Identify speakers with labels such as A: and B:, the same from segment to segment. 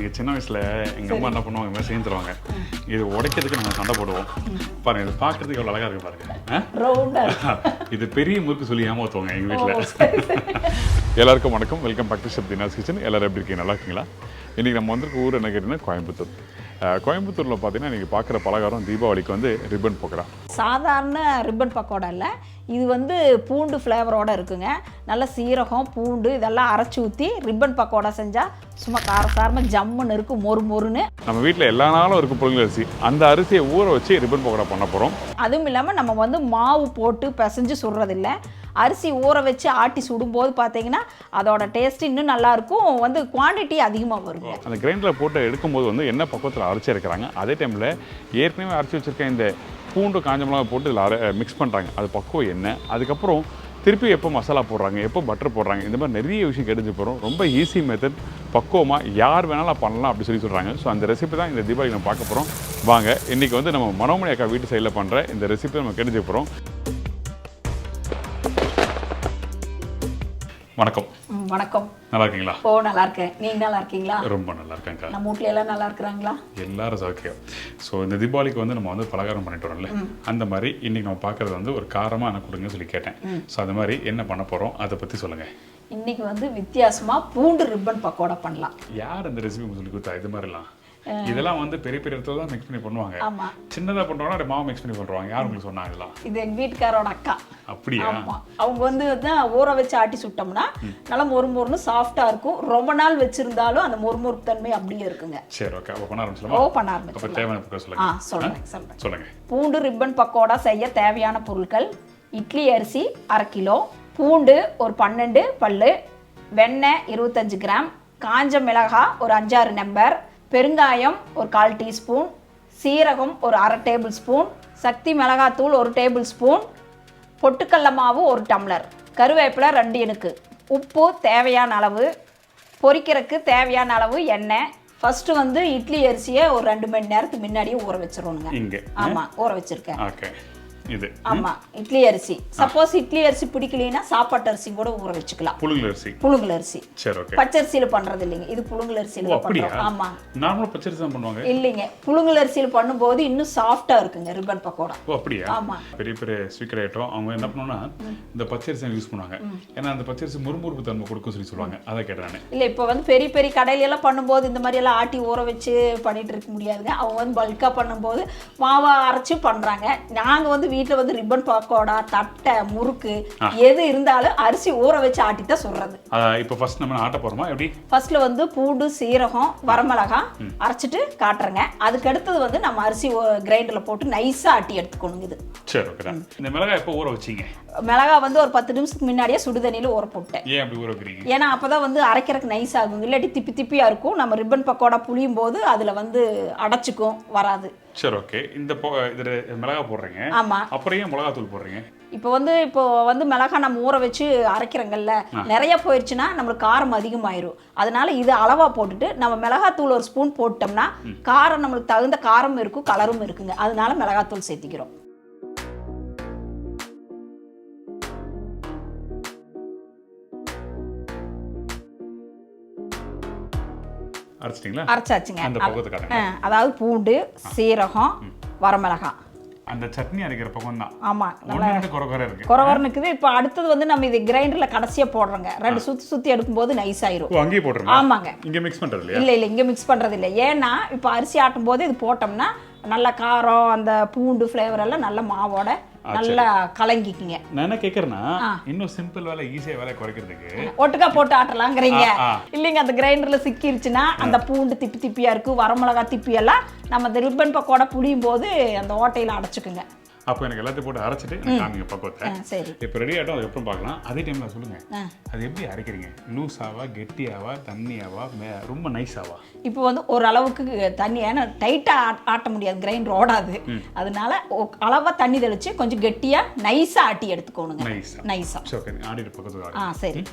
A: எனக்கு சின்ன வயசில் எங்கள் அம்மா என்ன பண்ணுவாங்க இந்த மாதிரி செஞ்சு தருவாங்க. இது உடைக்கிறதுக்கு நாங்கள் சண்டை போடுவோம். பாருங்க, இது பார்க்கறதுக்கு எவ்வளோ அழகாக இருக்கு பாருங்க. இது பெரிய முறுக்கு சொல்லி ஏமாத்துவாங்க எங்கள் வீட்டில். எல்லாருக்கும் வணக்கம், welcome back to chef Dheena's kitchen. எல்லோரும் எப்படி இருக்கீங்க, நல்லா இருக்கீங்களா? இன்றைக்கி நம்ம வந்திருக்க ஊர் என்ன கேட்டிங்கன்னா கோயம்புத்தூர். கோயம்புத்தூரில் பார்த்தீங்கன்னா நீங்கள் பார்க்குற பலகாரம் தீபாவளிக்கு வந்து ரிப்பன் பக்கோடா.
B: சாதாரண ரிப்பன் பக்கோடா இல்லை, இது வந்து பூண்டு ஃப்ளேவரோடு இருக்குங்க. நல்ல சீரகம் பூண்டு இதெல்லாம் அரைச்சி ஊற்றி ரிப்பன் பக்கோடா செஞ்சால் சும்மா காரசாரமாக ஜம்முன்னு இருக்கும், மொறு மொறுன்னு.
A: நம்ம வீட்டில் எல்லா நாளும் இருக்கும் புழுங்கல் அரிசி, அந்த அரிசியை ஊற வச்சு ரிப்பன் பக்கோடா பண்ண போகிறோம்.
B: அதுவும் இல்லாமல் நம்ம வந்து மாவு போட்டு பிசைஞ்சு சுடுறதில்ல, அரிசி ஊற வச்சு ஆட்டி சுடும்போது பார்த்தீங்கன்னா அதோட டேஸ்ட் இன்னும் நல்லாயிருக்கும், வந்து குவான்டிட்டி அதிகமாக வரும்.
A: அந்த கிரைண்டரில் போட்டு எடுக்கும்போது வந்து என்ன பக்குவத்தில் அரைச்சி இருக்கிறாங்க, அதே டைமில் ஏற்கனவே அரைச்சி வச்சுருக்க இந்த பூண்டு காஞ்ச மிளகாய் போட்டு இதில் மிக்ஸ் பண்ணுறாங்க, அது பக்குவம் என்ன, அதுக்கப்புறம் திருப்பி எப்போ மசாலா போடுறாங்க, எப்போ பட்டர் போடுறாங்க, இந்த மாதிரி நிறைய விஷயம் கெடுத்து போகிறோம். ரொம்ப ஈஸி மெத்தட், பக்குவமாக யார் வேணாலும் பண்ணலாம் அப்படி சொல்லி சொல்கிறாங்க. ஸோ அந்த ரெசிபி தான் இந்த தீபாவளி நம்ம பார்க்க போகிறோம். வாங்க, இன்றைக்கி வந்து நம்ம மனோமணி அக்கா வீட்டு சைடில் பண்ணுற இந்த ரெசிபி நம்ம கெடுத்து போகிறோம். வணக்கம்.
B: வணக்கம்.
A: நல்லா இருக்கீங்களா?
B: ஓ, நல்லா இருக்கேன். நீங்கள் நல்லா இருக்கீங்களா?
A: ரொம்ப நல்லா இருக்கேங்க்கா.
B: நம்ம வீட்டில் எல்லாம் நல்லா இருக்கிறாங்களா?
A: எல்லாரும் சௌக்கியம். ஸோ இந்த தீபாவளிக்கு வந்து நம்ம வந்து பலகாரம் பண்ணிட்டு வரோம்ல, அந்த மாதிரி இன்னைக்கு நம்ம பார்க்கறது வந்து ஒரு காரமாக என்ன கொடுங்கன்னு சொல்லி கேட்டேன். ஸோ அந்த மாதிரி என்ன பண்ண போகிறோம் அதை பற்றி சொல்லுங்கள்.
B: இன்னைக்கு வந்து வித்தியாசமாக பூண்டு ரிப்பன் பக்கோடா பண்ணலாம்.
A: யார் இந்த ரெசிபி சொல்லி கொடுத்தா? இது மாதிரிலாம் இதெல்லாம் வந்து பெரிய பெரிய இடத்துல தான் மிக்ஸ் பண்ணி பண்ணுவாங்க.
B: ஆமா,
A: சின்னதாக பண்ணுறோம்னா மாவு மிக்ஸ் பண்ணி பண்ணுவாங்க. யார் உங்களுக்கு சொன்னாங்க இதெல்லாம்?
B: இது எங்கள் வீட்டுக்காரோட அக்கா.
A: அப்படியா?
B: ஆமாம், அவங்க வந்து ஊற வச்சு ஆட்டி சுட்டோம்னா நல்லா மொறுமொறுன்னு சாஃப்டாக இருக்கும். ரொம்ப நாள் வச்சிருந்தாலும் அந்த மொறுமொறுப்பு தன்மை அப்படியே இருக்குங்க.
A: சரி, ஓகே. அப்போ பண்ண ஆரம்பிச்சலாமா?
B: ஓ, பண்ண ஆரம்பிச்சு.
A: அப்போ தேவையான பொருட்கள் சொல்லுங்கள். சொல்லுங்கள்.
B: பூண்டு ரிப்பன் பக்கோடா செய்ய தேவையான பொருட்கள்: இட்லி அரிசி 1/2 கிலோ, பூண்டு ஒரு 12 பல்லு, வெண்ணெய் 25 கிராம், காஞ்ச மிளகாய் ஒரு 5-6 நம்பர், பெருங்காயம் ஒரு 1/4 டீஸ்பூன், சீரகம் ஒரு 1/2 டேபிள் ஸ்பூன், சக்தி மிளகாத்தூள் 1 டேபிள் ஸ்பூன், பொட்டுக்கடல மாவு 1 டம்ளர், கருவேப்பிலை 2 இனுக்கு, உப்பு தேவையான அளவு, பொரிக்கிறதுக்கு தேவையான அளவு எண்ணெய். ஃபர்ஸ்ட் வந்து இட்லி அரிசியை ஒரு 2 மணி நேரத்துக்கு முன்னாடியே ஊற வச்சிடணுங்க. ஆமாம், ஊற வச்சிருக்கேன்.
A: ஓகே. இது
B: ஆமா, இட்லி அரிசி. சப்போஸ் இட்லி அரிசி பிடிக்கலைன்னா சாப்பாட்டு அரிசி கூட ஊற வச்சுக்கலாம்.
A: புழுங்கல் அரிசி.
B: புழுங்கல் அரிசி.
A: சரி, ஓகே.
B: பச்சரிசியில பண்றது இல்லைங்க, இது புழுங்கல் அரிசியில பண்றோம். ஆமா,
A: நார்மலா பச்சரிசி தான் பண்ணுவாங்க.
B: இல்லைங்க, புழுங்கல் அரிசியில பண்ணும்போது இன்னும் சாஃப்டா இருக்குங்க ரிப்பன் பக்கோடா.
A: ஓ, அப்படியா?
B: ஆமா.
A: பெரிய பெரிய ஸ்பீக்கர் ஐட்டம் அவங்க என்ன பண்ணுவாங்கன்னா இந்த பச்சரிசி யூஸ் பண்ணுவாங்க. ஏன்னா அந்த பச்சரிசி முறுமுறுப்பு தன்மை கொடுக்கும் சொல்லி சொல்லுவாங்க. அதை கேட்டேன் நான்.
B: இல்ல, இப்போ வந்து பெரிய பெரிய கடையில எல்லாம் பண்ணும்போது இந்த மாதிரி எல்லாம் ஆட்டி ஊற வச்சு பண்ணிட்டு இருக்க முடியாதுங்க. அவங்க வந்து பல்கா பண்ணும்போது மாவா அரைச்சு பண்றாங்க. நாங்க வந்து வீட்டுல வந்து ரிப்பன் பக்கோடா, தட்டை, முறுக்கு எது இருந்தாலும் அரிசி ஊற வச்சு ஆட்டி தான் சொல்றது.
A: இப்போ ஃபர்ஸ்ட் நம்ம ஆட்ட போறோமா? எப்படி?
B: ஃபர்ஸ்ட்ல வந்து பூண்டு சீரகம் வரமிளகாய் அரைச்சிட்டு காட்டுறேங்க. அதுக்கு அடுத்தது வந்து நம்ம அரிசி கிரைண்டர்ல போட்டு நைஸா ஆட்டி எடுத்துக்கணுங்க. இது
A: சரி, ஓகே. இந்த மிளகாய் எப்போ ஊற வச்சீங்க?
B: மிளகாய் வந்து ஒரு 10 நிமிஷத்துக்கு முன்னாடியே சுடுதண்ணியில ஊற போட்டேன்.
A: ஏன் அப்படி ஊற வைக்கிறீங்க?
B: ஏன்னா அப்பதான் வந்து அரைக்கிறதுக்கு நைஸ் ஆகும். இல்லாட்டி திப்பி திப்பியா இருக்கும். நம்ம ரிப்பன் பக்கோடா புளியும் போது அதுல வந்து அடைச்சிக்கும், வராது.
A: சரி, ஓகே. இந்த இதுல மிளகாய் போடுறீங்க.
B: ஆமா.
A: அப்புறம் ஏன் மிளகாத்தூள் போடுறீங்க?
B: இப்போ வந்து மிளகாய் நம்ம ஊற வச்சு அரைக்கிறோங்கல்ல, நிறைய போயிடுச்சுன்னா நம்மளுக்கு காரம் அதிகமாயிரும். அதனால இது அளவா போட்டுட்டு நம்ம மிளகாத்தூள் 1 ஸ்பூன் போட்டோம்னா காரம் நம்மளுக்கு தகுந்த காரம் இருக்கும், கலரும் இருக்குங்க. அதனால மிளகாத்தூள் சேர்த்திக்கிறோம்.
A: அரைச்சிட்டீங்களா?
B: அரைச்சாச்சுங்க.
A: அந்த பக்கத்தை காட்டுங்க.
B: அதாவது பூண்டு சீரகம் வரமிளகாய்.
A: அந்த சட்னி அரைக்கிற பக்கம் தான்.
B: ஆமா, நல்லா
A: குறை இருக்கு.
B: குறவரன் இருக்குது. இப்போ அடுத்தது வந்து நம்ம இது கிரைண்டர்ல கடைசியா போடுறோங்க. 2 சுத்தி எடுக்கும்போது நைஸ் ஆயிரும்.
A: ஓ, அங்கேயே போடுறோம்.
B: ஆமாங்க.
A: இங்க மிக்ஸ் பண்றது இல்லையா?
B: இல்ல இங்க மிக்ஸ் பண்றது இல்ல. ஏன்னா இப்போ அரிசி ஆட்டும் போது இது போட்டோம்னா நல்ல காரம், அந்த பூண்டு ஃப்ளேவர் எல்லாம் நல்ல மாவோட நல்லா கலங்கிக்குங்க.
A: நான் என்ன கேட்கறேன்னா, இன்னும் சிம்பிள் வேலை, ஈஸியா வேலை குறைக்கிறதுக்கு
B: ஒட்டுக்கா போட்டு ஆட்டலாங்கிறீங்க. இல்லைங்க, அந்த கிரைண்டர்ல சிக்கிருச்சுன்னா அந்த பூண்டு திப்பி திப்பியா இருக்கு, வரமிளகா திப்பி எல்லாம் நம்ம இந்த ரிப்பன் பக்கோடா புளியும் போது அந்த ஓட்டையில அடைச்சுக்குங்க.
A: அப்போ எனக்கு எல்லாத்தையும் போட்டு அரைச்சிட்டு எனக்கு காமிங்க பக்குவத்தை.
B: சரி,
A: இப்போ ரெடி ஆகிட்டோம், அதுக்கப்புறம் பார்க்கலாம். அதே டைமில் சொல்லுங்க, அது எப்படி அரைக்கிறீங்க? லூஸாவா, கெட்டியாவா, தண்ணியாவா, ரொம்ப நைஸாவா?
B: இப்போ வந்து ஒரு அளவுக்கு தண்ணி, ஏன்னா டைட்டாக ஆட்ட முடியாது, கிரைண்டர் ஓடாது. அதனால அளவாக தண்ணி தெளிச்சு கொஞ்சம் கெட்டியாக நைஸாக ஆட்டி எடுத்துக்கோணுங்க. நைஸா.
A: ஓகே, ஆடிட்டு பக்கத்துக்கு.
B: சரி.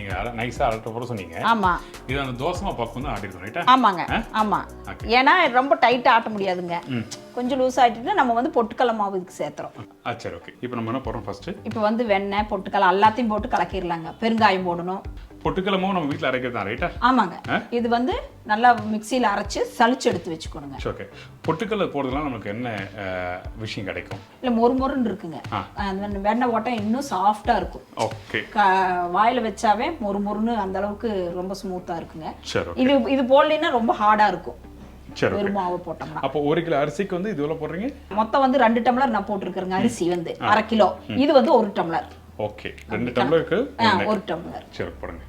A: நீங்கள் நைஸாக அரைட்ட போட சொன்னீங்க.
B: ஆமாம்.
A: இது அந்த தோசை பக்கம் தான் ஆட்டிருக்கோம் ரைட்டா?
B: ஆமாங்க. ஆமாம். ஏன்னா ரொம்ப டைட்டாக ஆட்ட முடியாதுங்க. கொஞ்சம் லூஸ் ஆகிட்டு நம்ம வந்து பொட்டுக்கடலை மாவு இதுக்கு சேர்த்துறோம்.
A: சரி, ஓகே. இப்போ நம்ம என்ன போடுறோம் ஃபர்ஸ்ட்?
B: இப்போ வந்து வெண்ணெய், பொட்டுக்கடலை எல்லாத்தையும் போட்டு கலக்கிடலாங்க. பெருங்காயம் போடணும்.
A: பொட்டுக்கடலை மாவு நம்ம வீட்டில் அரைக்கிறது தான் ரைட்டா?
B: ஆமாங்க. இது வந்து நல்லா மிக்சியில் அரைச்சு சளிச்சு எடுத்து வச்சுக்கணுங்க.
A: ஓகே. பொட்டுக்கடலை போடுறதுலாம் நமக்கு என்ன விஷயம் கிடைக்கும்?
B: இல்லை மொறுமொறுன்னு இருக்குங்க. அந்த வெண்ணெய் போட்டால் இன்னும் சாஃப்டாக இருக்கும்.
A: ஓகே.
B: வாயில் வச்சாவே மொறுமொறுன்னு அந்த அளவுக்கு ரொம்ப ஸ்மூத்தாக இருக்குங்க.
A: சரி.
B: இது போடலைன்னா ரொம்ப ஹார்டாக இருக்கும்.
A: சரி.
B: வெறும் மாவு போட்டோம்னா.
A: அப்போ 1 கிலோ அரிசிக்கு வந்து இது எவ்வளோ போடுறீங்க?
B: மொத்தம் வந்து 2 டம்ளர் நான் போட்டிருக்கிறேங்க. அரிசி வந்து 1/2 கிலோ. இது வந்து 1 டம்ளர்.
A: ஓகே. 2 டம்ளருக்கு
B: 1 டம்ளர்.
A: சரி, போடுங்க.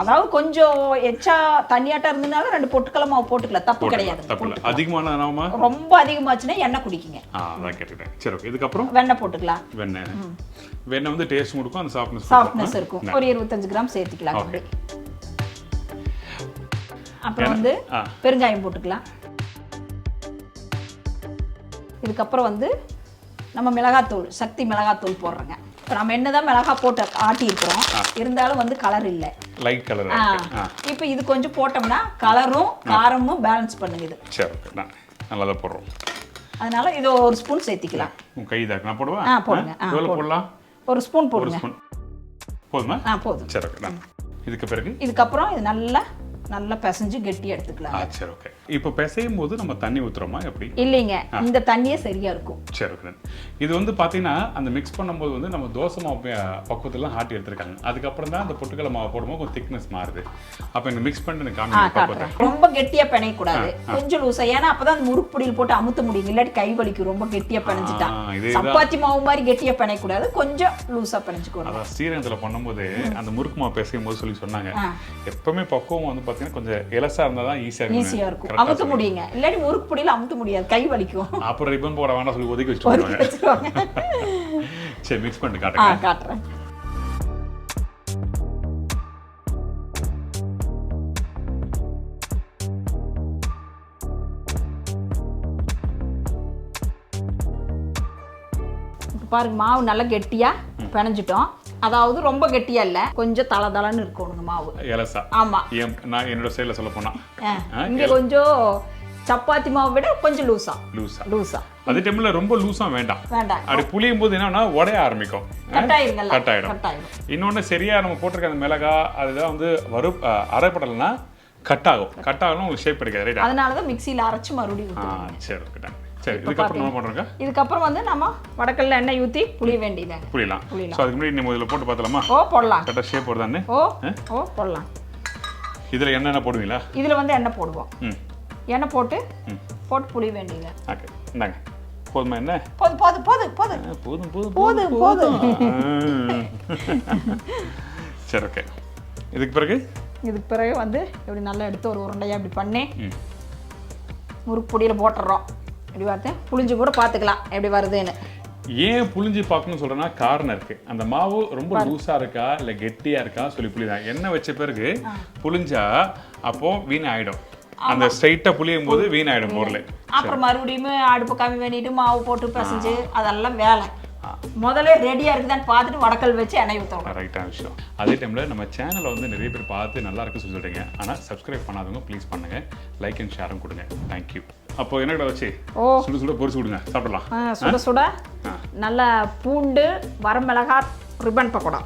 B: அதாவது கொஞ்சம் எச்சா தண்ணியாட்டா இருந்தனால 2 பொட்டுக்கடலை மாவு போட்டுக்கலாம். தப்பு கிடையாது.
A: அதிகமான நாம
B: ரொம்ப அதிகமாச்சுன்னா எண்ணெய் குடிக்குங்க.
A: அதான் கேட்டுட்டேன். சரி, ஓகே. இதுக்கு அப்புறம்
B: வெண்ணெய் போட்டுக்கலாம்.
A: வெண்ணெய் வந்து டேஸ்ட் கொடுக்கும், அந்த
B: சாஃப்ட்னஸ் இருக்கும். ஒரு 25 கிராம் சேர்த்துக்கலாம். அப்படி அப்புறம் வந்து பெருங்காயம் போட்டுக்கலாம். இதுக்கப்புறம் வந்து நம்ம மிளகாத்தூள், சக்தி மிளகாத்தூள் போடுறோங்க. இப்போ நம்ம என்னதான் மிளகாய் போட்டு ஆட்டி இருக்கிறோம், இருந்தாலும் வந்து கலர் இல்லை,
A: லைட் கலர்.
B: இப்போ இது கொஞ்சம் போட்டோம்னா கலரும் காரமும் பேலன்ஸ் பண்ணுங்க. இது
A: சரி, நல்லா தான் போடுறோம்.
B: அதனால இது 1 ஸ்பூன் சேர்த்திக்கலாம்.
A: கை தான் நான் போடுவா?
B: போடுங்க.
A: போடலாம்.
B: 1 ஸ்பூன் போடுங்க.
A: போதுமா?
B: போதும்.
A: சரி, ஓகே.
B: இதுக்கப்புறம் இது நல்லா பிசைஞ்சு கெட்டியா எடுத்துக்கலாம்.
A: சரி, ஓகே. இப்போ பிசையும் போது நம்ம தண்ணி ஊத்துறோமா எப்படி?
B: இல்லைங்க, இந்த தண்ணியே சரியா இருக்கும்.
A: சரி, ஓகே. இது வந்து பாத்தீங்கன்னா அந்த மிக்ஸ் பண்ணும்போது வந்து நம்ம தோசை மாவு பக்குவத்துல ஆட்டி எடுத்துருக்காங்க. அதுக்கப்புறம் தான் அந்த பொட்டுக்கடலை மாவு போடும்போது கொஞ்சம் திக்னஸ் மாறுது. அப்ப இந்த மிக்ஸ் பண்ணி காமிங்க.
B: ரொம்ப கெட்டியா பிணைய கூடாது, கொஞ்சம் லூசா. ஏன்னா அப்பதான் முறுக்கு பொடியில் போட்டு அமுத்த முடியும். இல்லாட்டி கை வலிக்கும் ரொம்ப கெட்டியா பிணைஞ்சிட்டா. சப்பாத்தி மாவு மாதிரி கெட்டியா பிணைய கூடாது, கொஞ்சம் லூசா பிணைஞ்சுக்கணும்.
A: அதான் ஸ்ரீரங்கத்துல பண்ணும்போது அந்த முறுக்கு மாவு பிசையும் போது சொல்லி சொன்னாங்க, எப்பவுமே பக்குவம் வந்து பாத்தீங்கன்னா கொஞ்சம் இலசா இருந்தா தான் ஈஸியா இருக்கும்.
B: அமுத்த முடியுங்க, இல்லாட்டி முறுக்கு பொடியில் அமுத்த முடியாது, கை வலிக்கும்.
A: அப்புறம் ரிப்பன் போட வேண்டாம் சொல்லி ஒதுக்கி வச்சுருவாங்க. சரி, மிக்ஸ் பண்ணி காட்டுறேன்.
B: பாருங்க, மாவு நல்லா கெட்டியா பிணைஞ்சிட்டோம். அதாவது ரொம்ப கெட்டியா இல்ல, கொஞ்சம் தளதளன்னு இருக்கணுங்க மாவு.
A: எலசா.
B: ஆமா.
A: நான் என்னோட ஸ்டைல்ல சொல்ல போனா
B: இங்க கொஞ்சம் சப்பாத்தி மாவை விட கொஞ்சம் லூசா.
A: அதே டைம்ல ரொம்ப லூசா வேண்டாம். அப்படி புளியும் போது என்னன்னா உடைய ஆரம்பிக்கும், கட்டாயிடும். இன்னொன்னு சரியா நம்ம போட்டிருக்க அந்த மிளகா அதுதான் வந்து அரைப்படலைன்னா கட்டாகும். உங்களுக்கு ஷேப் கிடைக்காது.
B: அதனாலதான் மிக்சியில அரைச்சு மறுபடியும்.
A: சரி, ஓகே. சரி, இதுக்கப்புறம் என்ன பண்றோங்க? இதுக்கப்புறம்
B: வந்து நம்ம வடக்கல்ல எண்ணெய் ஊத்தி புளிய வேண்டியது.
A: புளியலாம். சோ அதுக்கு முன்னாடி நம்ம இதுல போட்டு பார்த்தலாமா?
B: போடலாம்.
A: கரெக்ட்டா ஷேப் வருதானே?
B: போடலாம்.
A: இதுல என்ன போடுவீங்களா?
B: இதுல வந்து எண்ணெய் போடுவோம். எண்ணெய் போட்டு புளிய வேண்டியது.
A: ஓகே, இந்தாங்க. போதுமா? என்ன
B: போதும்.
A: சரி, ஓகே. இதுக்கு பிறகு
B: வந்து இப்படி நல்லா எடுத்து ஒரு உருண்டையா இப்படி பண்ணி முறுக்கு பொடியில போட்டுறோம். இப்படி பார்த்து புளிஞ்சு கூட பார்த்துக்கலாம் எப்படி வருதுன்னு.
A: ஏன் புளிஞ்சு பார்க்கணும்னு சொல்றேன்னா காரணம் இருக்கு. அந்த மாவு ரொம்ப லூஸா இருக்கா இல்ல கெட்டியா இருக்கா சொல்லி புளிதான். எண்ணெய் வச்ச பிறகு புளிஞ்சா அப்போ வீண் ஆயிடும். அந்த ஸ்ட்ரைட்டா புளியும் போது வீண் ஆயிடும் பொருள்.
B: அப்புறம் மறுபடியும் அடுப்பு கம்மி பண்ணிட்டு மாவு போட்டு பசைஞ்சு அதெல்லாம் வேலை. முதல்ல ரெடியா இருக்குதான்னு பார்த்துட்டு வடக்கல் வச்சு எண்ணெய் ஊற்றணும்.
A: ரைட்டான விஷயம். அதே டைம்ல நம்ம சேனலை வந்து நிறைய பேர் பார்த்து நல்லா இருக்கு சொல்லிடுங்க. ஆனா சப்ஸ்கிரைப் பண்ணாதவங்க ப்ளீஸ் பண்ணுங்க, லைக் அண்ட் ஷேரும் கொடுங்க. தேங்க்யூ. அப்போ என்ன வச்சு சுட பொரிச்சு கொடுங்க, சாப்பிடலாம்.
B: சுட நல்லா பூண்டு, வரமிளகாய், ரிப்பன் பக்கோடா.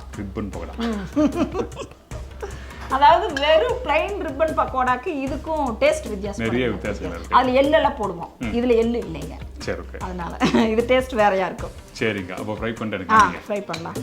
B: அதாவது வெறும் பிளைன் ரிப்பன் பக்கோடாக்கு இதுக்கும் டேஸ்ட் வித்தியாசம்.
A: நிறைய வித்தியாசம் இருக்கு.
B: அதுல எள்ளெல்லாம் போடுவோம், இதுல எள்ளு இல்லைங்க.
A: சரி, ஓகே.
B: அதனால இது டேஸ்ட் வேறையா இருக்கும்.
A: சரிங்க, அப்போ ஃப்ரை பண்ணிட்டு
B: ஃப்ரை பண்ணலாம்.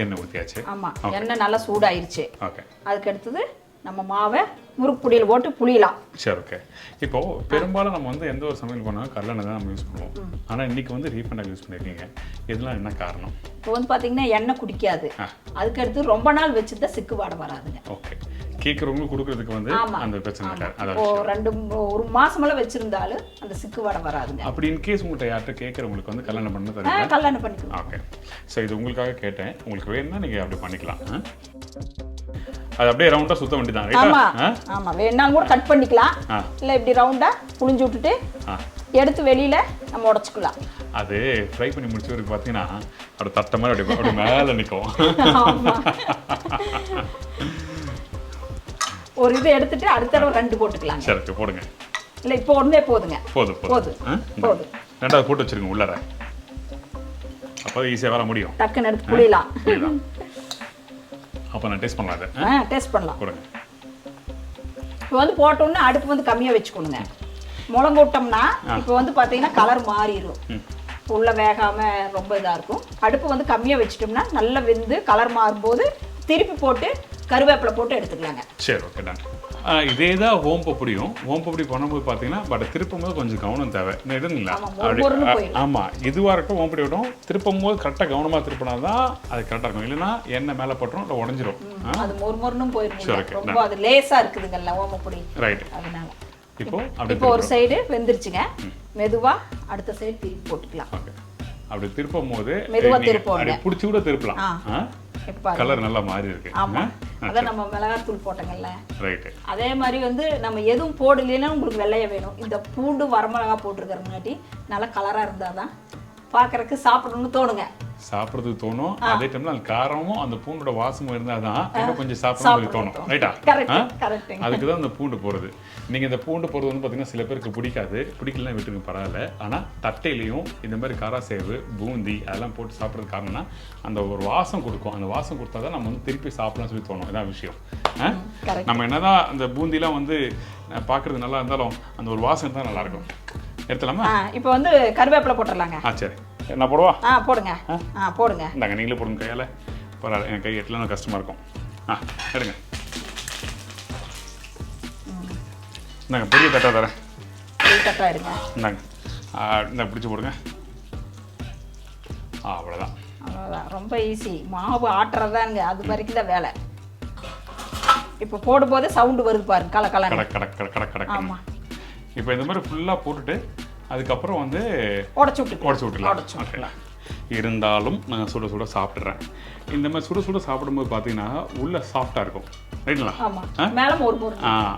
A: எண்ணெய் ஊற்றியாச்சு.
B: ஆமா, எண்ணெய் நல்லா சூடாயிருச்சு.
A: ஓகே.
B: அதுக்கு அடுத்தது நம்ம மாவை முறுக்கு பொடியில் போட்டு புளியலாம்.
A: சரி, ஓகே. இப்போ பெரும்பாலும் நம்ம வந்து எந்த ஒரு சமையல் பண்ணாலும் கடலெண்ணெய் தான் நம்ம யூஸ் பண்ணுவோம். ஆனால் இன்னைக்கு வந்து ரீஃபண்ட் ஆயில் யூஸ் பண்ணியிருக்கீங்க. இதெல்லாம் என்ன காரணம்?
B: இப்போ வந்து பார்த்தீங்கன்னா எண்ணெய் குடிக்காது. அதுக்கு அடுத்து ரொம்ப நாள் வச்சுருந்தா சிக்கு வாடை வராதுங்க.
A: ஓகே. கேட்குறவங்களுக்கு கொடுக்கறதுக்கு வந்து அந்த பிரச்சனை இருக்காது.
B: ஒரு மாசமெல்லாம் வச்சிருந்தாலும் அந்த சிக்கு வாடை வராதுங்க.
A: அப்படி இன்கேஸ் உங்கள்கிட்ட யார்கிட்ட கேட்குறவங்களுக்கு வந்து கல்யாணம் பண்ண தருவீங்க?
B: கல்யாணம் பண்ணிக்கலாம்.
A: ஓகே. ஸோ இது உங்களுக்காக கேட்டேன். உங்களுக்கு வேணும்னா நீங்கள் அப்படி பண்ணிக்கலாம். அது அப்படியே ரவுண்டா சுத்த வேண்டியதான்.
B: ஆமா, வேணாலும் கூட கட் பண்ணிக்கலாம். இல்ல இப்படி ரவுண்டா புளிஞ்சு விட்டுட்டு எடுத்து வெளியில நம்ம உடைச்சுக்கலாம்.
A: அது ஃப்ரை பண்ணி முடிச்ச வரைக்கும் பார்த்தீங்கன்னா அப்படி தட்டை மாதிரி அப்படி மேலே நிற்கும்.
B: ஒரு இது எடுத்துட்டு அடுத்த தடவை 2 போட்டுக்கலாம்.
A: சரி போடுங்க.
B: இல்லை இப்போ ஒன்றே போதுங்க.
A: போதும்
B: போதும்.
A: ரெண்டாவது போட்டு வச்சிருங்க உள்ளார. அப்போ ஈஸியாக வர முடியும்.
B: டக்குன்னு எடுத்து புளியலாம்.
A: அப்போ நான் டேஸ்ட் பண்ணலாம் அதை.
B: டேஸ்ட் பண்ணலாம்.
A: கொடுங்க.
B: இப்போ வந்து போட்டோம்னா அடுப்பு வந்து கம்மியாக வச்சுக்கணுங்க. முழங்கோட்டோம்னா இப்போ வந்து பார்த்தீங்கன்னா கலர் மாறிடும். உள்ள வேகாமல் ரொம்ப இதாக இருக்கும். அடுப்பு வந்து கம்மியாக வச்சுட்டோம்னா நல்லா வெந்து கலர் மாறும்போது திருப்பி போட்டு கருவேப்பிலை போட்டு எடுத்துக்கலாங்க.
A: சரி ஓகே டன். இதே தான் ஓம் பப்படியும். ஓம் பப்படி பண்ணும்போது பார்த்தீங்கன்னா பட் திருப்பும் போது கொஞ்சம் கவனம் தேவை. இதுங்களா ஆமாம், இதுவாக இருக்கட்டும் ஓம் பப்படி விட்டோம் திருப்பும் போது கரெக்டாக கவனமாக திருப்பினா தான் அது கரெக்டாக இருக்கும். இல்லைன்னா எண்ணெய் மேலே பட்டுரும் இல்லை உடஞ்சிரும்.
B: அது மொறுமொறுன்னு போயிடும். ரொம்ப அது லேசாக இருக்குதுங்கல்ல ஓம் பப்படி.
A: ரைட்.
B: அதனால
A: இப்போ
B: ஒரு சைடு வெந்துருச்சுங்க. மெதுவாக அடுத்த சைடு திருப்பி போட்டுக்கலாம்.
A: ஓகே. அப்படி திருப்பும் போது
B: மெதுவாக திருப்போம்.
A: பிடிச்சி கூட திருப்பலாம். கலர் நல்லா மாறி இருக்கு.
B: ஆமா, அதான் நம்ம மிளகாத்தூள் போட்டோங்கல்ல.
A: ரைட்.
B: அதே மாதிரி வந்து நம்ம எதுவும் போடலைன்னா உங்களுக்கு வெள்ளையா வேணும். இந்த பூண்டு வரமிளகா போட்டிருக்கிறங்காட்டி நல்லா கலரா இருந்தாதான் பார்க்கறதுக்கு சாப்பிடணும்னு தோணுங்க.
A: சாப்பிட்றதுக்கு தோணும். அதே டைம்ல அந்த காரமும் அந்த பூண்டோட வாசமும் இருந்தாதான் இன்னும் கொஞ்சம் சாப்பிடணும்னு தோணும். ரைட்டா? அதுக்கு தான் அந்த பூண்டு போடுறது. நீங்க இந்த பூண்டு போடுறது வந்து பார்த்தீங்கன்னா சில பேருக்கு பிடிக்காது. பிடிக்கலன்னா விட்டுருங்க பரவாயில்ல. ஆனால் தட்டையிலையும் இந்த மாதிரி காராசேவு பூந்தி அதெல்லாம் போட்டு சாப்பிட்றது காரணம்னா அந்த ஒரு வாசம் கொடுக்கும். அந்த வாசம் கொடுத்தா தான் நம்ம வந்து திருப்பி சாப்பிடலாம்னு சொல்லி தோணும். இதான் விஷயம். நம்ம என்னதான் அந்த பூந்திலாம் வந்து பார்க்கறது நல்லா இருந்தாலும் அந்த ஒரு வாசம் தான் நல்லா இருக்கும். எடுத்துலாமா?
B: இப்போ வந்து கருவேப்பிலை போட்டுடலாங்க.
A: சரி. என்ன போடுவா?
B: போடுங்க. போடுங்க.
A: இந்தாங்க நீங்களே போடுங்க கையால். பரவாயில்ல, என் கை எட்டலாம் கஷ்டமாக இருக்கும். எடுங்க. இந்தாங்க பெரிய தட்டா தரேன்.
B: பெரிய தட்டா எடுங்க.
A: இந்தாங்க இந்த பிடிச்சி போடுங்க. அவ்வளோதான்.
B: அவ்வளோதான். ரொம்ப ஈஸி. மாவு ஆட்டுறதாங்க அது வரைக்கும் தான் வேலை. இப்போ போடும்போதே சவுண்டு வருது பாருங்க. கல கல. ஆமாம்.
A: இப்போ இந்த மாதிரி ஃபுல்லாக போட்டுட்டு அதுக்கப்புறம் வந்து
B: உடச்சி விட்டுலாம்.
A: இருந்தாலும் நான் சுட சுட சாப்பிட்றேன். இந்த மாதிரி சுட சுட சாப்பிடும்போது பார்த்தீங்கன்னா உள்ள சாஃப்டாக இருக்கும். ரைட்டுங்களா?
B: மேலே மொறு.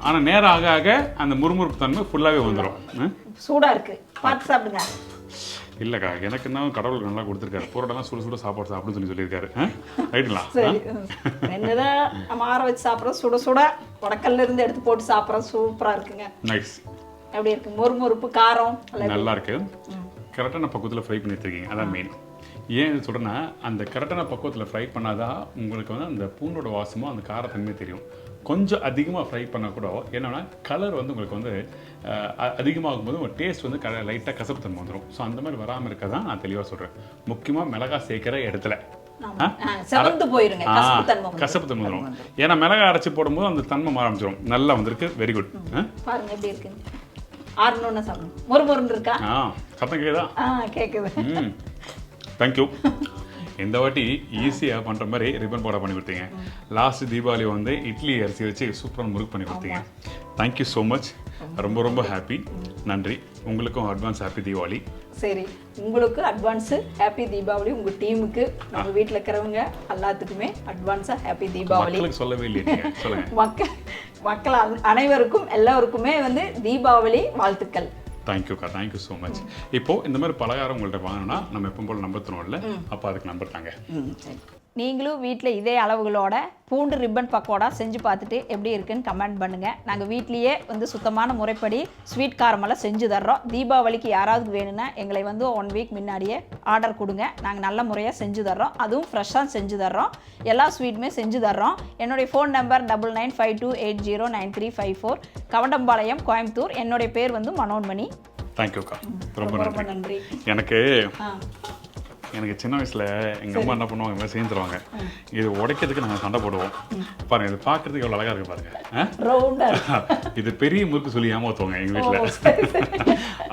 A: ஆனால் நேரம் ஆக ஆக அந்த முறுமுறுப்பு தன்மை ஃபுல்லாகவே வந்துடும்.
B: சூடாக இருக்கு, பார்த்து சாப்பிடுங்க.
A: இல்லைக்கா, எனக்கு என்ன கடவுள் நல்லா கொடுத்துருக்காரு. பூரடெல்லாம் சுட சுட சாப்பாடு சாப்பிடுன்னு சொல்லியிருக்காரு. ரைட்டுங்களா?
B: சரி. என்னதான் நம்ம ஆற வச்சு சாப்பிட்றோம், சுட சுட உடக்கல்ல இருந்து எடுத்து போட்டு சாப்பிட்றோம். சூப்பராக இருக்குங்க.
A: நைஸ்.
B: எப்படி இருக்கு? மொறுமொறுப்பு காரம்
A: நல்லா இருக்கு. கரெக்டான பக்குவத்தில் ஃப்ரை பண்ணி வச்சிருக்கீங்க. அதான் மெயின். ஏன் இது சொல்கிறேன்னா அந்த கரெக்டான பக்குவத்தில் ஃப்ரை பண்ணாதான் உங்களுக்கு வந்து அந்த பூண்டோட வாசமும் அந்த காரத்தன்மை தெரியும். கொஞ்சம் அதிகமாக ஃப்ரை பண்ணால் கூட என்னென்னா கலர் வந்து உங்களுக்கு வந்து அதிகமாகும் போது உங்கள் டேஸ்ட் வந்து லைட்டாக கசப்புத்தன்மை வந்துடும். ஸோ அந்த மாதிரி வராமல் இருக்க தான் நான் தெளிவாக சொல்கிறேன். முக்கியமாக மிளகாய் சேர்க்குற இடத்துல கசப்பு தன்மை வந்துடும். ஏன்னா மிளகாய் அரைச்சி போடும்போது அந்த தன்மை மாற ஆரம்பிச்சிடும். நல்லா வந்திருக்கு. Very good.
B: பாருங்க எப்படி இருக்கு. ஆறணும்னு சாப்பிடணும். மொறுமொறுன்னு இருக்கா?
A: சத்தம் கேக்குதா?
B: கேக்குது.
A: தேங்க்யூ. இந்த வாட்டி ஈஸியாக பண்ணுற மாதிரி ரிப்பன் போடா பண்ணி கொடுத்தீங்க. லாஸ்ட் தீபாவளி வந்து இட்லி அரிசி வச்சு சூப்பராக முறுக்கு பண்ணி கொடுத்தீங்க. Thank you so much. ரொம்ப ரொம்ப ஹாப்பி. நன்றி. உங்களுக்கும் அட்வான்ஸ் ஹாப்பி தீபாவளி.
B: சரி, உங்களுக்கு அட்வான்ஸு ஹாப்பி தீபாவளி. உங்கள் டீமுக்கு நம்ம வீட்டில் இருக்கிறவங்க எல்லாத்துக்குமே அட்வான்ஸாக ஹாப்பி தீபாவளி.
A: சொல்லவே இல்லையே. சொல்லுங்கள்.
B: மக்கள் அனைவருக்கும் எல்லாருக்குமே வந்து தீபாவளி வாழ்த்துக்கள்.
A: தேங்க்யூக்கா. Thank you so much. இப்போது இந்த மாதிரி பலகாரம் உங்கள்கிட்ட வாங்கினா நம்ம எப்போ போல் நம்பர் தரோம்ல, அப்போ அதுக்கு நம்பர் தாங்க.
B: நீங்களும் வீட்டில் இதே அளவுகளோட பூண்டு ரிப்பன் பக்கோடா செஞ்சு பார்த்துட்டு எப்படி இருக்குன்னு கமெண்ட் பண்ணுங்கள். நாங்கள் வீட்லேயே வந்து சுத்தமான முறைப்படி ஸ்வீட் காரமெல்லாம் செஞ்சு தர்றோம். தீபாவளிக்கு யாராவது வேணும்னா எங்களை வந்து 1 வீக் முன்னாடியே ஆர்டர் கொடுங்க. நாங்கள் நல்ல முறையாக செஞ்சு தர்றோம். அதுவும் ஃப்ரெஷ்ஷாக செஞ்சு தர்றோம். எல்லா ஸ்வீட்டுமே செஞ்சு தர்றோம். என்னுடைய ஃபோன் நம்பர் 9952809354, கவண்டம்பாளையம், கோயம்புத்தூர். என்னுடைய பேர் வந்து மனோன்மணி.
A: தேங்க்யூக்கா. ரொம்ப நன்றி. எனக்கு சின்ன வயசில் எங்கள் அம்மா என்ன பண்ணுவாங்க, செஞ்சு தருவாங்க. இது உடைக்கிறதுக்கு நாங்கள் சண்டை போடுவோம். பாருங்கள், இது பார்க்குறதுக்கு எவ்வளோ அழகாக இருக்குது பாருங்கள். இது பெரிய முறுக்கு சொல்லி ஏமாற்றுவாங்க எங்கள் வீட்டில்.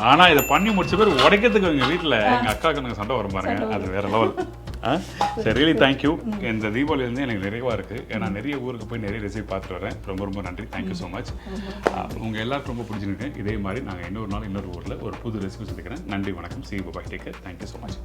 A: ஆனால் இதை பண்ணி முடிச்ச பேர் உடைக்கிறதுக்கு எங்கள் வீட்டில் எங்கள் அக்காவுக்கு நாங்கள் சண்டை வரும் பாருங்கள். அது வேறு லெவல். சரி, ரியலி தேங்க்யூ. இந்த தீபாவளியிலேருந்து எனக்கு நிறைவாக இருக்குது. ஏன்னா நிறைய ஊருக்கு போய் நிறைய ரெசிபி பார்த்துட்டு வரேன். ரொம்ப ரொம்ப நன்றி. Thank you so much. உங்கள் எல்லாருக்கும் ரொம்ப பிடிச்சிருக்கு. இதே மாதிரி நாங்கள் இன்னொரு நாள் இன்னொரு ஊரில் ஒரு புது ரெசிபி சொல்லிக்கிறேன். நன்றி, வணக்கம். See bye. Take care. Thank you so much.